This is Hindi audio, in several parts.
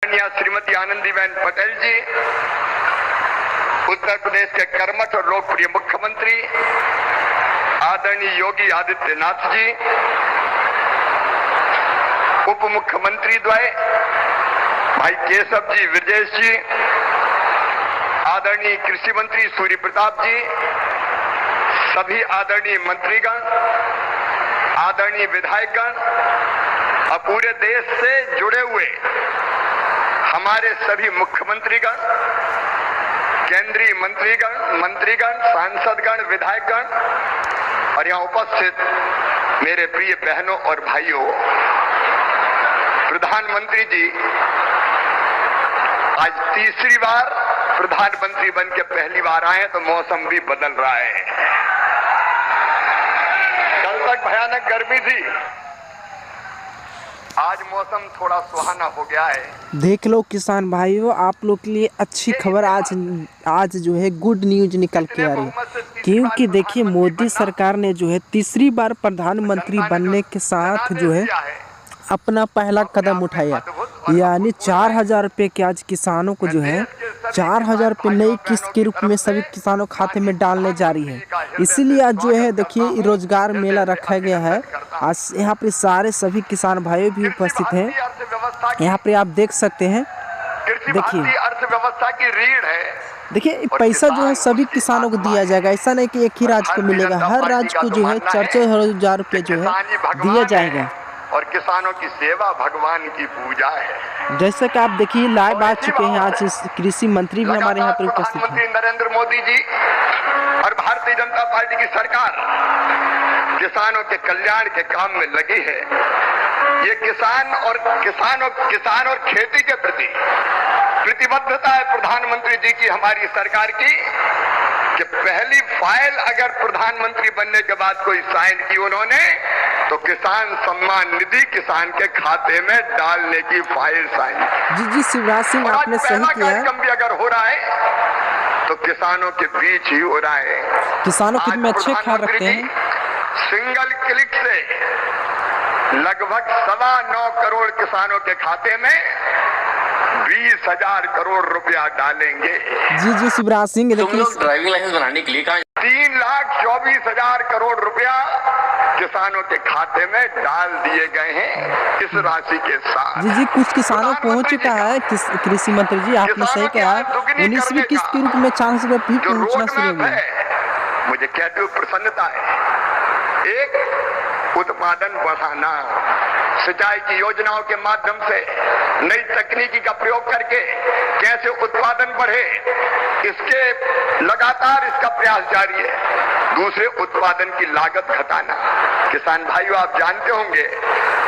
श्रीमती आनंदीबेन पटेल जी, उत्तर प्रदेश के कर्मठ और लोकप्रिय मुख्यमंत्री आदरणीय योगी आदित्यनाथ जी, उप मुख्यमंत्री द्वय भाई केशव जी विरजेश जी, आदरणीय कृषि मंत्री सूर्य प्रताप जी, सभी आदरणीय मंत्रीगण, आदरणीय विधायकगण और पूरे देश से जुड़े हुए हमारे सभी मुख्यमंत्रीगण, केंद्रीय मंत्रीगण, सांसदगण, विधायकगण और यहाँ उपस्थित मेरे प्रिय बहनों और भाइयों, प्रधानमंत्री जी आज तीसरी बार प्रधानमंत्री बन के पहली बार आए तो मौसम भी बदल रहा है। कल तक भयानक गर्मी थी, आज मौसम थोड़ा सुहाना हो गया है। देख लो किसान भाइयों, आप लोग के लिए अच्छी खबर आज जो है गुड न्यूज निकल के आ रही है, क्योंकि देखिए मोदी सरकार ने जो है तीसरी बार प्रधानमंत्री बनने के साथ जो है अपना पहला कदम उठाया, यानी 4,000 रुपये के आज किसानों को जो है 4,000 रुपये नई किस्त के रूप में सभी किसानों खाते में डालने जा रही है। इसीलिए आज जो है देखिए रोजगार मेला रखा गया है। आज यहाँ पे सारे सभी किसान भाइयों भी उपस्थित हैं। यहाँ पे आप देख सकते हैं, देखिए अर्थव्यवस्था की रीढ़ है। देखिए पैसा जो है सभी किसानों को दिया जाएगा, ऐसा नहीं कि एक ही राज्य को मिलेगा, हर राज्य को जो है 4,000 रुपये जो है दिया जाएगा। और किसानों की सेवा भगवान की पूजा है। जैसे कि आप देखिए लाइव आ चुके हैं, आज कृषि मंत्री भी हमारे यहाँ पर उपस्थित हैं। नरेंद्र मोदी जी और भारतीय जनता पार्टी की सरकार किसानों के कल्याण के काम में लगी है। ये किसान और खेती के प्रति प्रतिबद्धता है प्रधानमंत्री जी की, हमारी सरकार की, कि पहली फाइल अगर प्रधानमंत्री बनने के बाद कोई साइन की उन्होंने तो किसान सम्मान निधि किसान के खाते में डालने की फाइल साइन। जी शिवराज सिंह आपने सही किया है। भी अगर हो रहा है तो किसानों के बीच ही हो रहा है। किसानों के में अच्छे ख्याल रखते हैं। सिंगल क्लिक से लगभग 9.25 करोड़ किसानों के खाते में 20,000 करोड़ रुपया डालेंगे। जी शिवराज सिंह, देखिए ड्राइविंग लाइसेंस बनाने के लिए कहा 3,24,000 करोड़ रुपया किसानों के खाते में डाल दिए गए हैं इस राशि के साथ। जी कुछ किसानों पहुंच चुका है। कृषि मंत्री जी आपने सही कहा, 19वीं किस्त के रूप में 400 रुपये भी पहुंचना शुरू हो गया। मुझे कहते हुए प्रसन्नता है। एक, उत्पादन बढ़ाना, सिंचाई की योजनाओं के माध्यम से नई तकनीकी का प्रयोग करके कैसे उत्पादन बढ़े, इसके लगातार इसका प्रयास जारी है। दूसरे, उत्पादन की लागत घटाना। किसान भाइयों, आप जानते होंगे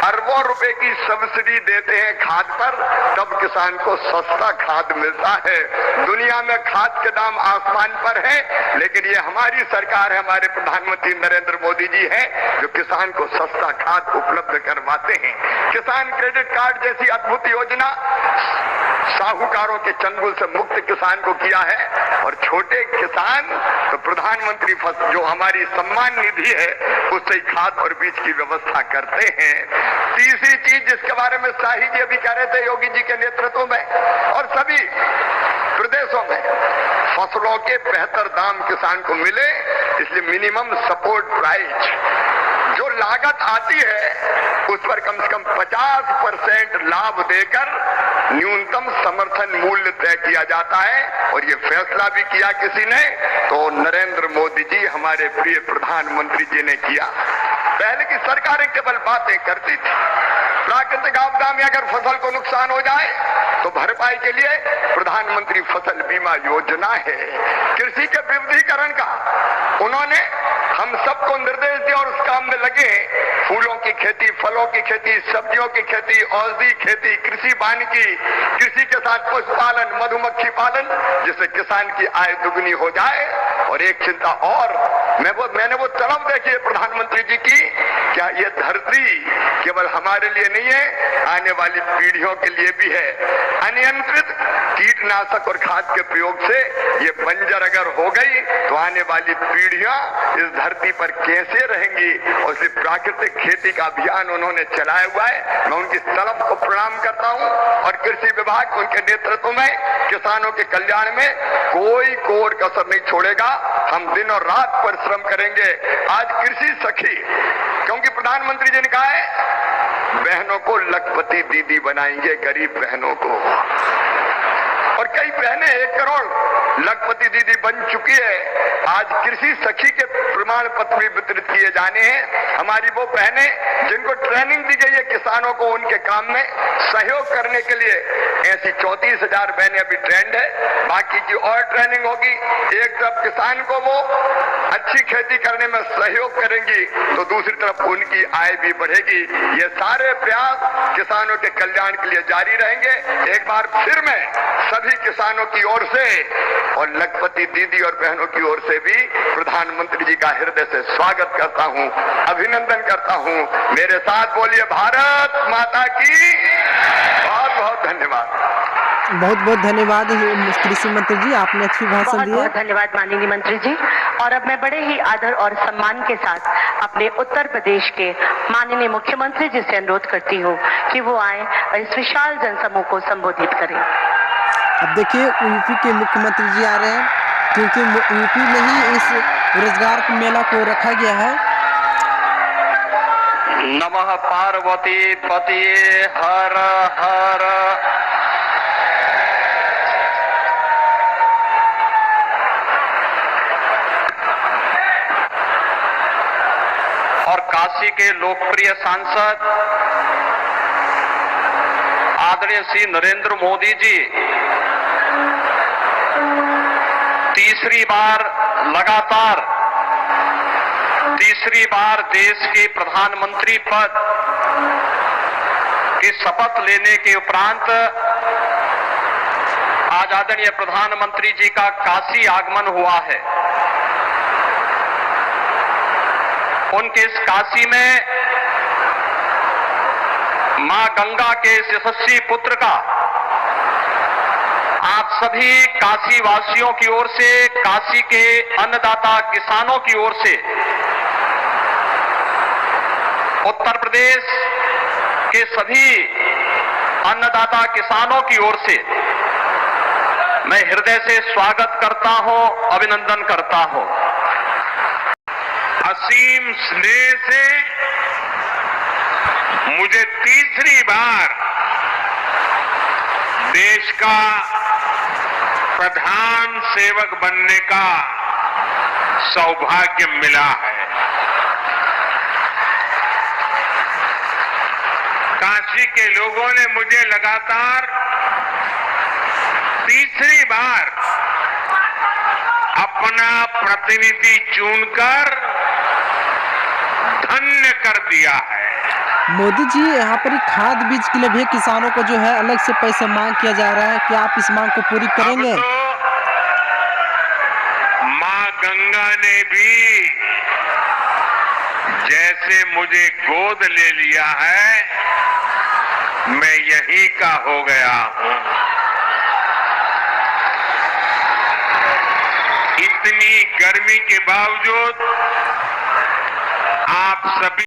अरबों रुपए की सब्सिडी देते हैं खाद पर, तब किसान को सस्ता खाद मिलता है। दुनिया में खाद के दाम आसमान पर है, लेकिन ये हमारी सरकार है, हमारे प्रधानमंत्री नरेंद्र मोदी जी हैं जो किसान को सस्ता खाद उपलब्ध करवाते हैं। किसान क्रेडिट कार्ड जैसी अद्भुत योजना साहूकारों के चंगुल से मुक्त किसान को किया है, और छोटे किसान तो प्रधानमंत्री जो हमारी सम्मान निधि है उससे खाद और बीज की व्यवस्था करते हैं। तीसरी चीज जिसके बारे में शाही जी अभी कह रहे थे, योगी जी के नेतृत्व में और सभी प्रदेशों में फसलों के बेहतर दाम किसान को मिले, इसलिए मिनिमम सपोर्ट प्राइस जो लागत आती है उस पर कम से कम 50% लाभ देकर न्यूनतम समर्थन मूल्य तय किया जाता है। और ये फैसला भी किया किसी ने तो नरेंद्र मोदी जी हमारे प्रिय प्रधानमंत्री जी ने किया। पहले की सरकारें केवल बातें करती थी। प्राकृतिक आपदा में अगर फसल को नुकसान हो जाए तो भरपाई के लिए प्रधानमंत्री फसल बीमा योजना है। कृषि के विविधीकरण का उन्होंने हम सबको निर्देश दिया और उस काम में लगे। फूलों की खेती, फलों की खेती, सब्जियों की खेती, औषधि खेती, कृषि वानिकी, कृषि के साथ पशुपालन, मधुमक्खी पालन, जिससे किसान की आय दुगनी हो जाए। और एक चिंता और, मैंने वो तड़प देखी है प्रधानमंत्री जी की, क्या ये धरती केवल हमारे लिए नहीं है, आने वाली पीढ़ियों के लिए भी है। अनियंत्रित कीटनाशक और खाद के प्रयोग से ये बंजर अगर हो गई तो आने वाली पीढ़ियां इस धरती पर कैसे रहेंगी, और सिर्फ प्राकृतिक खेती का अभियान उन्होंने चलाया हुआ है। मैं उनकी तलब को प्रणाम करता हूं और कृषि विभाग उनके नेतृत्व में किसानों के कल्याण में कोई कोर कसर नहीं छोड़ेगा। हम दिन और रात परिश्रम करेंगे। आज कृषि सखी, क्योंकि प्रधानमंत्री जी ने कहा है बहनों को लखपति दीदी बनाएंगे, गरीब बहनों को, और कई बहनें 1 करोड़ लखपति दीदी बन चुकी है। आज कृषि सखी के प्रमाण पत्र भी वितरित किए जाने हैं। हमारी वो बहनें जिनको ट्रेनिंग दी गई है किसानों को उनके काम में सहयोग करने के लिए, ऐसी 34,000 बहनें अभी ट्रेंड है। बाकी की और ट्रेनिंग होगी। एक तरफ किसान को वो अच्छी खेती करने में सहयोग करेंगी, तो दूसरी तरफ उनकी आय भी बढ़ेगी। ये सारे प्रयास किसानों के कल्याण के लिए जारी रहेंगे। एक बार फिर मैं सभी किसानों की ओर से और लखपति दीदी और बहनों की ओर से भी प्रधानमंत्री जी का हृदय से स्वागत करता हूं, अभिनंदन करता हूं। मेरे साथ बोलिए भारत माता की। बहुत बहुत धन्यवाद। बहुत बहुत धन्यवाद कृषि मंत्री जी, आपने अच्छी भाषण दी है। बहुत धन्यवाद माननीय मंत्री जी। और अब मैं बड़े ही आदर और सम्मान के साथ अपने उत्तर प्रदेश के माननीय मुख्यमंत्री जी से अनुरोध करती हूँ कि वो आए और इस विशाल जनसमूह को संबोधित करें। अब देखिए यूपी के मुख्यमंत्री जी आ रहे हैं, क्योंकि यूपी में ही इस रोजगार मेला को रखा गया है। नमः पार्वती पतिये हर हर। और काशी के लोकप्रिय सांसद आदरणीय श्री नरेंद्र मोदी जी तीसरी बार देश के प्रधानमंत्री पद की शपथ लेने के उपरांत आज आदरणीय प्रधानमंत्री जी का काशी आगमन हुआ है। उनके इस काशी में मां गंगा के यशस्वी पुत्र का आप सभी काशी वासियों की ओर से, काशी के अन्नदाता किसानों की ओर से, उत्तर प्रदेश के सभी अन्नदाता किसानों की ओर से मैं हृदय से स्वागत करता हूं, अभिनंदन करता हूं। असीम स्नेह से मुझे तीसरी बार देश का प्रधान सेवक बनने का सौभाग्य मिला है। काशी के लोगों ने मुझे लगातार तीसरी बार अपना प्रतिनिधि चुनकर धन्य कर दिया है। मोदी जी, यहाँ पर खाद बीज के लिए भी किसानों को जो है अलग से पैसे मांग किया जा रहा है, क्या आप इस मांग को पूरी करेंगे? अब तो मां गंगा ने भी जैसे मुझे गोद ले लिया है, मैं यहीं का हो गया हूं। इतनी गर्मी के बावजूद आप सभी